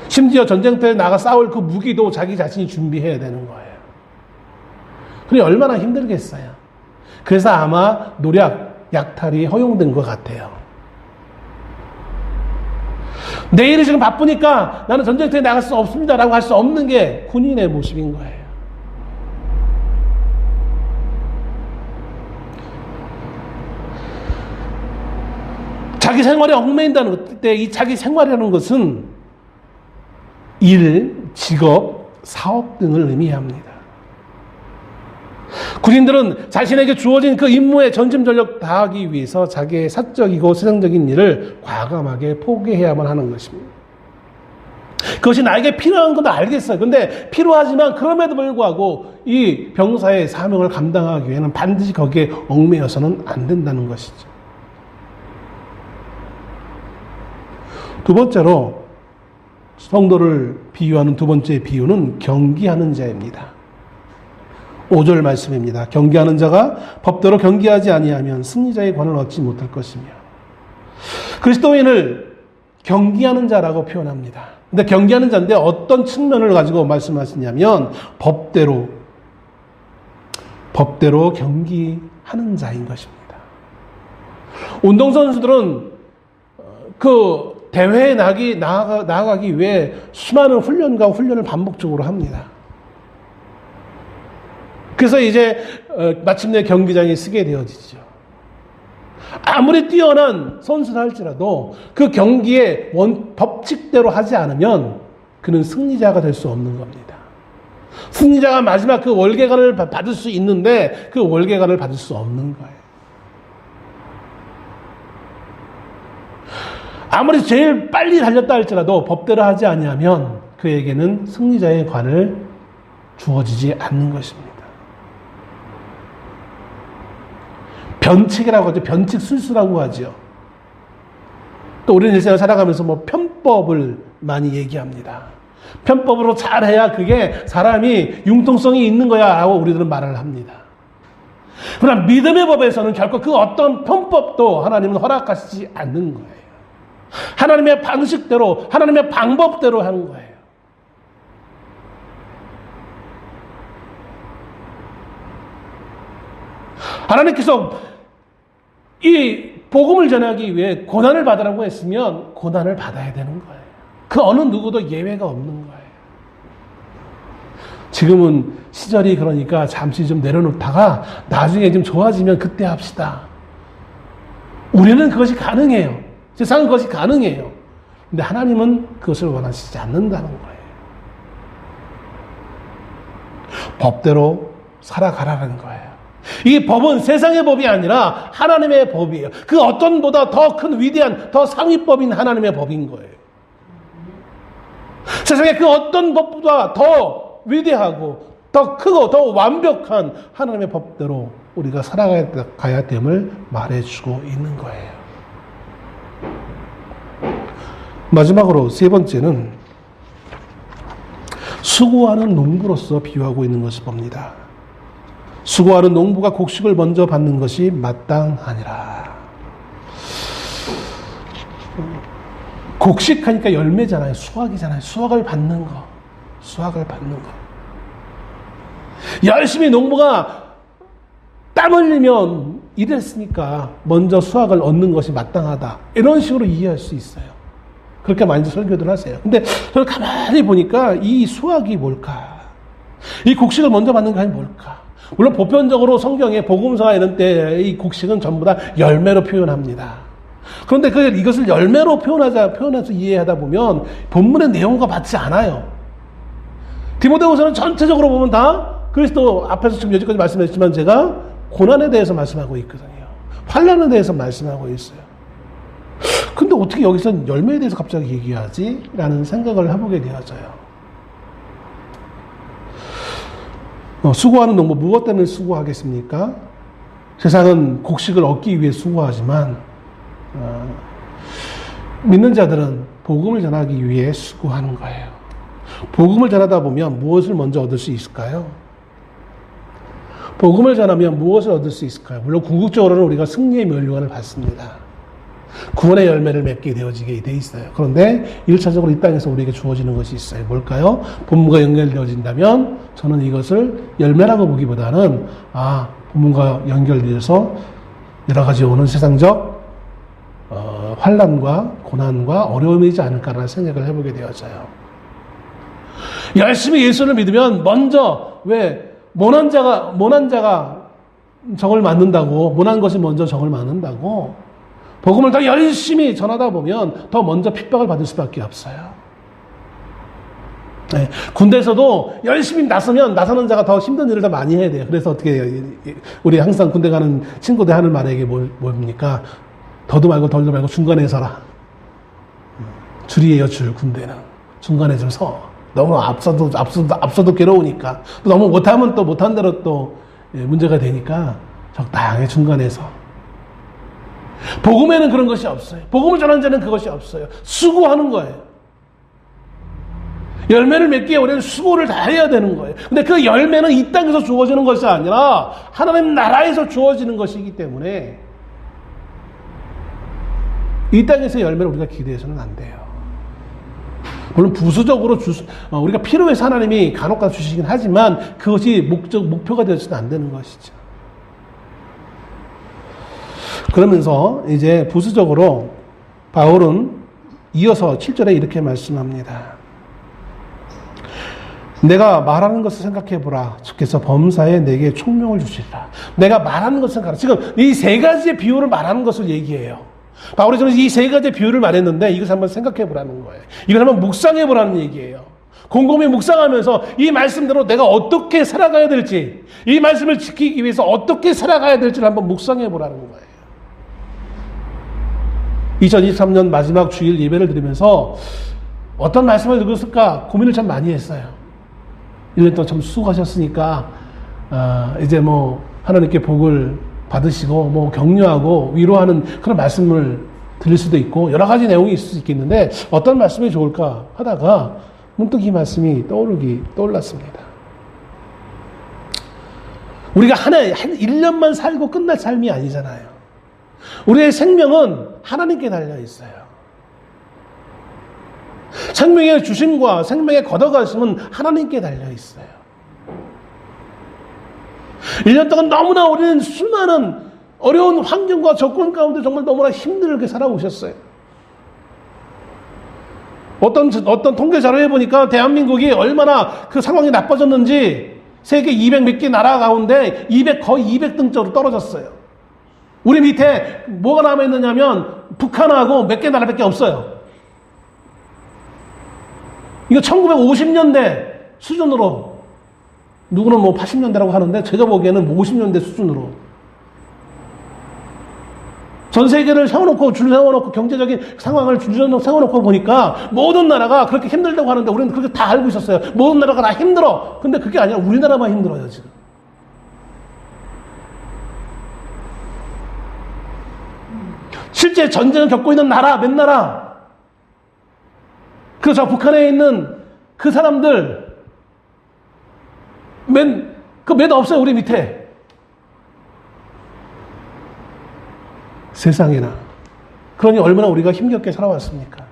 심지어 전쟁터에 나가 싸울 그 무기도 자기 자신이 준비해야 되는 거예요. 그게 얼마나 힘들겠어요. 그래서 아마 노략, 약탈이 허용된 것 같아요. 내일이 지금 바쁘니까 나는 전쟁터에 나갈 수 없습니다라고 할 수 없는 게 군인의 모습인 거예요. 자기 생활에 얽매인다는 때 이 자기 생활이라는 것은 일, 직업, 사업 등을 의미합니다. 군인들은 자신에게 주어진 그 임무에 전심전력 다하기 위해서 자기의 사적이고 세상적인 일을 과감하게 포기해야만 하는 것입니다. 그것이 나에게 필요한 건 알겠어요. 근데 필요하지만 그럼에도 불구하고 이 병사의 사명을 감당하기 위해서는 반드시 거기에 얽매여서는 안 된다는 것이죠. 두 번째로 성도를 비유하는 두 번째 비유는 경기하는 자입니다. 5절 말씀입니다. 경기하는 자가 법대로 경기하지 아니하면 승리자의 관을 얻지 못할 것이며, 그리스도인을 경기하는 자라고 표현합니다. 근데 경기하는 자인데 어떤 측면을 가지고 말씀하시냐면 법대로 경기하는 자인 것입니다. 운동선수들은 그 대회에 나아가기 위해 수많은 훈련을 반복적으로 합니다. 그래서 이제 마침내 경기장에 쓰게 되어지죠. 아무리 뛰어난 선수라 할지라도 그 경기에 법칙대로 하지 않으면 그는 승리자가 될 수 없는 겁니다. 승리자가 마지막 그 월계관을 받을 수 있는데 그 월계관을 받을 수 없는 거예요. 아무리 제일 빨리 달렸다 할지라도 법대로 하지 아니하면 그에게는 승리자의 관을 주어지지 않는 것입니다. 변칙이라고 하죠. 변칙술수라고 하죠. 또 우리는 일생을 살아가면서 편법을 많이 얘기합니다. 편법으로 잘해야 그게 사람이 융통성이 있는 거야 라고 우리들은 말을 합니다. 그러나 믿음의 법에서는 결코 그 어떤 편법도 하나님은 허락하시지 않는 거예요. 하나님의 방식대로, 하나님의 방법대로 하는 거예요. 하나님께서 이 복음을 전하기 위해 고난을 받으라고 했으면 고난을 받아야 되는 거예요. 그 어느 누구도 예외가 없는 거예요. 지금은 시절이 그러니까 잠시 좀 내려놓다가 나중에 좀 좋아지면 그때 합시다. 우리는 그것이 가능해요. 세상은 그것이 가능해요. 근데 하나님은 그것을 원하시지 않는다는 거예요. 법대로 살아가라는 거예요. 이 법은 세상의 법이 아니라 하나님의 법이에요. 그 어떤 보다 더 큰 위대한, 더 상위법인 하나님의 법인 거예요. 세상에 그 어떤 법보다 더 위대하고 더 크고 더 완벽한 하나님의 법대로 우리가 살아가야 됨을 말해주고 있는 거예요. 마지막으로 세 번째는 수고하는 농부로서 비유하고 있는 것을 봅니다. 수고하는 농부가 곡식을 먼저 받는 것이 마땅하니라. 곡식하니까 열매잖아요. 수확이잖아요. 수확을 받는 거. 열심히 농부가 땀 흘리면 일했으니까 먼저 수확을 얻는 것이 마땅하다. 이런 식으로 이해할 수 있어요. 그렇게 많이 설교들 하세요. 근데 저는 가만히 보니까 이 수확이 뭘까? 이 곡식을 먼저 받는 게 뭘까? 물론 보편적으로 성경에 복음서나 이런 때 이 곡식은 전부 다 열매로 표현합니다. 그런데 이것을 열매로 표현해서 이해하다 보면 본문의 내용과 맞지 않아요. 디모데후서는 전체적으로 보면 다 그리스도 앞에서 지금 여기까지 말씀했지만 제가 고난에 대해서 말씀하고 있거든요. 환난에 대해서 말씀하고 있어요. 근데 어떻게 여기서 열매에 대해서 갑자기 얘기하지? 라는 생각을 해보게 되어져요. 수고하는 농부 무엇 때문에 수고하겠습니까? 세상은 곡식을 얻기 위해 수고하지만 믿는 자들은 복음을 전하기 위해 수고하는 거예요. 복음을 전하다 보면 무엇을 먼저 얻을 수 있을까요? 복음을 전하면 무엇을 얻을 수 있을까요? 물론 궁극적으로는 우리가 승리의 멸류관을 받습니다. 구원의 열매를 맺게 되어지게 돼 있어요. 그런데 1차적으로 이 땅에서 우리에게 주어지는 것이 있어요. 뭘까요? 본문과 연결되어진다면 저는 이것을 열매라고 보기보다는 본문과 연결되어서 여러 가지 오는 세상적 환난과 고난과 어려움이지 않을까라는 생각을 해보게 되어져요. 열심히 예수를 믿으면 먼저 모난 자가 적을 맞는다고, 모난 것이 먼저 적을 맞는다고, 복음을 더 열심히 전하다 보면 더 먼저 핍박을 받을 수밖에 없어요. 네, 군대에서도 열심히 나서는 자가 더 힘든 일을 더 많이 해야 돼요. 그래서 어떻게 해요? 우리 항상 군대 가는 친구들 하는 말에 이게 뭡니까? 더도 말고 덜도 말고 중간에 서라. 줄이에요, 줄. 군대는 중간에 좀 서. 너무 앞서도 괴로우니까. 너무 못하면 또 못한 대로 또 문제가 되니까 적당히 중간에서. 복음에는 그런 것이 없어요. 복음을 전하는 자는 그것이 없어요. 수고하는 거예요. 열매를 맺기 위해 우리는 수고를 다 해야 되는 거예요. 근데 그 열매는 이 땅에서 주어지는 것이 아니라 하나님 나라에서 주어지는 것이기 때문에 이 땅에서 열매를 우리가 기대해서는 안 돼요. 물론 부수적으로 우리가 필요해서 하나님이 간혹 주시긴 하지만 그것이 목표가 되어서는 안 되는 것이죠. 그러면서 이제 부수적으로 바울은 이어서 7절에 이렇게 말씀합니다. 내가 말하는 것을 생각해보라. 주께서 범사에 내게 총명을 주시리라. 내가 말하는 것을 생각하라. 지금 이 세 가지의 비유를 말하는 것을 얘기해요. 바울이 저는 이 세 가지의 비유를 말했는데 이것을 한번 생각해보라는 거예요. 이걸 한번 묵상해보라는 얘기예요. 곰곰이 묵상하면서 이 말씀대로 내가 어떻게 살아가야 될지, 이 말씀을 지키기 위해서 어떻게 살아가야 될지를 한번 묵상해보라는 거예요. 2023년 마지막 주일 예배를 드리면서 어떤 말씀을 읽었을까 고민을 참 많이 했어요. 1년 동안 참 수고하셨으니까 이제 하나님께 복을 받으시고 격려하고 위로하는 그런 말씀을 드릴 수도 있고 여러 가지 내용이 있을 수 있겠는데 어떤 말씀이 좋을까 하다가 문득 이 말씀이 떠올랐습니다. 우리가 한 1년만 살고 끝날 삶이 아니잖아요. 우리의 생명은 하나님께 달려 있어요. 생명의 주심과 생명의 걷어가심은 하나님께 달려 있어요. 1년 동안 너무나 우리는 수많은 어려운 환경과 조건 가운데 정말 너무나 힘들게 살아오셨어요. 어떤 통계 자료에 보니까 대한민국이 얼마나 그 상황이 나빠졌는지 세계 200 몇 개 나라 가운데 거의 200등째로 떨어졌어요. 우리 밑에 뭐가 남아있느냐면 북한하고 몇 개 나라밖에 없어요. 이거 1950년대 수준으로, 누구는 80년대라고 하는데 제가 보기에는 50년대 수준으로 전 세계를 줄 세워놓고 경제적인 상황을 줄 세워놓고 보니까 모든 나라가 그렇게 힘들다고 하는데 우리는 그렇게 다 알고 있었어요. 모든 나라가 다 힘들어. 근데 그게 아니라 우리나라만 힘들어요, 지금. 실제 전쟁을 겪고 있는 나라, 몇 나라. 그래서 북한에 있는 그 사람들, 몇 없어요, 우리 밑에. 세상에나. 그러니 얼마나 우리가 힘겹게 살아왔습니까?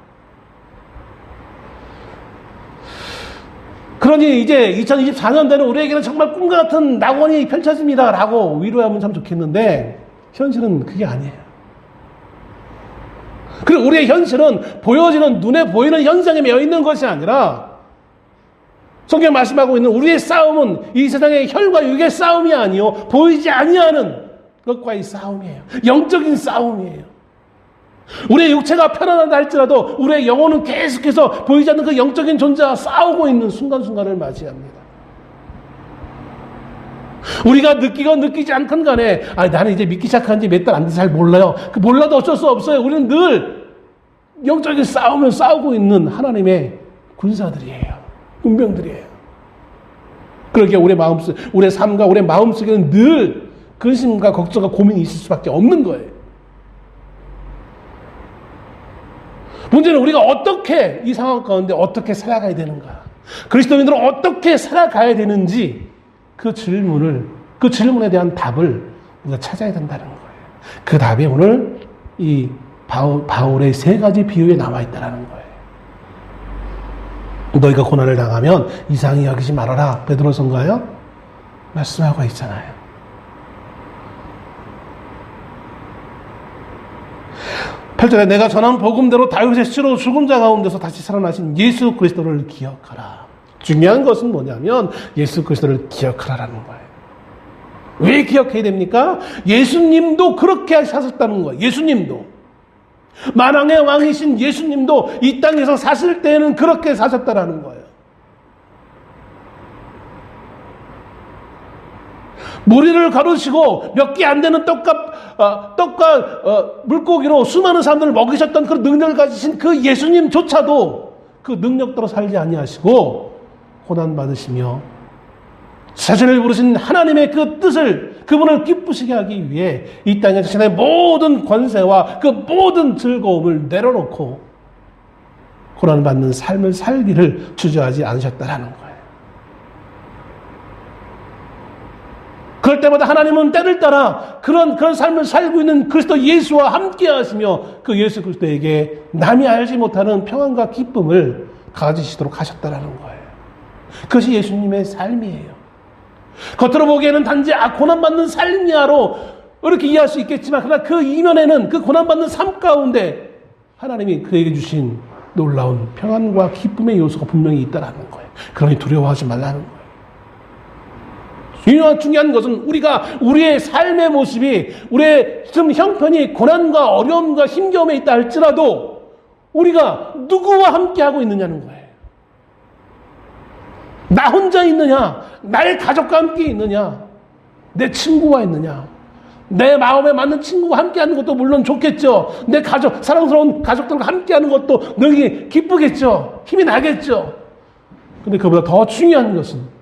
그러니 이제 2024년대는 우리에게는 정말 꿈과 같은 낙원이 펼쳐집니다. 라고 위로하면 참 좋겠는데, 현실은 그게 아니에요. 그리고 우리의 현실은 보여지는, 눈에 보이는 현상에 매여 있는 것이 아니라, 성경 말씀하고 있는 우리의 싸움은 이 세상의 혈과 육의 싸움이 아니요, 보이지 아니하는 것과의 싸움이에요. 영적인 싸움이에요. 우리의 육체가 편안하다 할지라도 우리의 영혼은 계속해서 보이지 않는 그 영적인 존재와 싸우고 있는 순간순간을 맞이합니다. 우리가 느끼건 느끼지 않건 간에 나는 이제 믿기 시작한 지 몇 달 안 돼서 잘 몰라요. 몰라도 어쩔 수 없어요. 우리는 늘 영적인 싸움을 싸우고 있는 하나님의 군사들이에요. 군병들이에요. 그러기에 우리의 삶과 우리의 마음속에는 늘 근심과 걱정과 고민이 있을 수밖에 없는 거예요. 문제는 우리가 어떻게 이 상황 가운데 어떻게 살아가야 되는가? 그리스도인들은 어떻게 살아가야 되는지 그 질문에 대한 답을 우리가 찾아야 된다는 거예요. 그 답이 오늘 이 바울의 3가지 비유에 나와 있다는 거예요. 너희가 고난을 당하면 이상히 여기지 말아라. 베드로서인가요? 말씀하고 있잖아요. 8절에 내가 전한 복음대로 다윗의 씨로 죽은 자 가운데서 다시 살아나신 예수 그리스도를 기억하라. 중요한 것은 뭐냐면 예수 그리스도를 기억하라라는 거예요. 왜 기억해야 됩니까? 예수님도 그렇게 사셨다는 거예요. 예수님도. 만왕의 왕이신 예수님도 이 땅에서 사실 때에는 그렇게 사셨다라는 거예요. 무리를 가르치고 몇 개 안 되는 떡과 물고기로 수많은 사람들을 먹이셨던 그 능력을 가지신 그 예수님조차도 그 능력대로 살지 아니하시고 고난받으시며 자신을 부르신 하나님의 그 뜻을 그분을 기쁘시게 하기 위해 이 땅에 자신의 모든 권세와 그 모든 즐거움을 내려놓고 고난받는 삶을 살기를 주저하지 않으셨다라는 거예요. 그럴 때마다 하나님은 때를 따라 그런 삶을 살고 있는 그리스도 예수와 함께 하시며 그 예수 그리스도에게 남이 알지 못하는 평안과 기쁨을 가지시도록 하셨다라는 거예요. 그것이 예수님의 삶이에요. 겉으로 보기에는 단지 고난받는 삶이야로 이렇게 이해할 수 있겠지만 그러나 그 이면에는 그 고난받는 삶 가운데 하나님이 그에게 주신 놀라운 평안과 기쁨의 요소가 분명히 있다라는 거예요. 그러니 두려워하지 말라는 거예요. 중요한 것은 우리의 삶의 모습이 우리의 좀 형편이 고난과 어려움과 힘겨움에 있다 할지라도 우리가 누구와 함께하고 있느냐는 거예요. 나 혼자 있느냐, 나의 가족과 함께 있느냐, 내 친구와 있느냐, 내 마음에 맞는 친구와 함께하는 것도 물론 좋겠죠. 내 사랑스러운 가족들과 함께하는 것도 늘 기쁘겠죠. 힘이 나겠죠. 근데 그보다 더 중요한 것은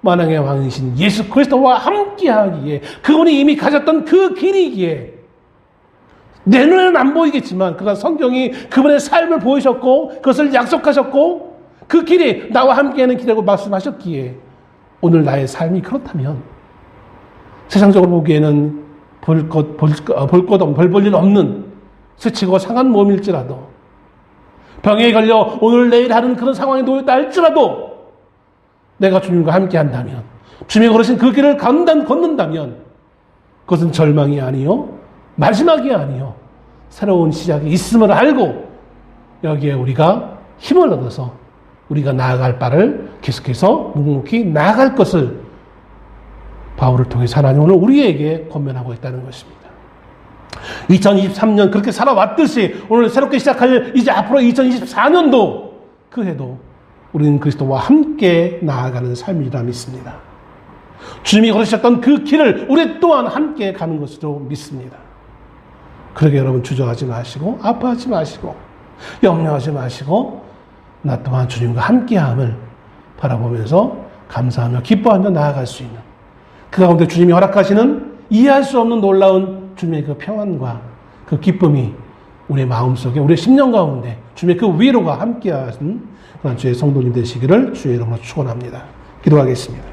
만왕의 왕이신 예수 그리스도와 함께하기에 그분이 이미 가졌던 그 길이기에 내 눈에는 안 보이겠지만 그가 성경이 그분의 삶을 보이셨고 그것을 약속하셨고 그 길이 나와 함께하는 길이라고 말씀하셨기에 오늘 나의 삶이 그렇다면 세상적으로 보기에는 별 볼 일 없는 스치고 상한 몸일지라도 병에 걸려 오늘 내일 하는 그런 상황에 놓였다 할지라도 내가 주님과 함께 한다면 주님이 걸으신 그 길을 걷는다면 그것은 절망이 아니요 마지막이 아니요 새로운 시작이 있음을 알고 여기에 우리가 힘을 얻어서 우리가 나아갈 바를 계속해서 묵묵히 나아갈 것을 바울을 통해서 하나님 오늘 우리에게 권면하고 있다는 것입니다. 2023년 그렇게 살아왔듯이 오늘 새롭게 시작할 이제 앞으로 2024년도 그 해도 우리는 그리스도와 함께 나아가는 삶이라 믿습니다. 주님이 걸으셨던 그 길을 우리 또한 함께 가는 것으로 믿습니다. 그러게 여러분 주저하지 마시고 아파하지 마시고 염려하지 마시고 나 또한 주님과 함께함을 바라보면서 감사하며 기뻐하며 나아갈 수 있는 그 가운데 주님이 허락하시는 이해할 수 없는 놀라운 주님의 그 평안과 그 기쁨이 우리의 마음속에, 우리의 심령 가운데 주의 그 위로가 함께하는 그런 주의 성도님 되시기를 주의 이름으로 축원합니다. 기도하겠습니다.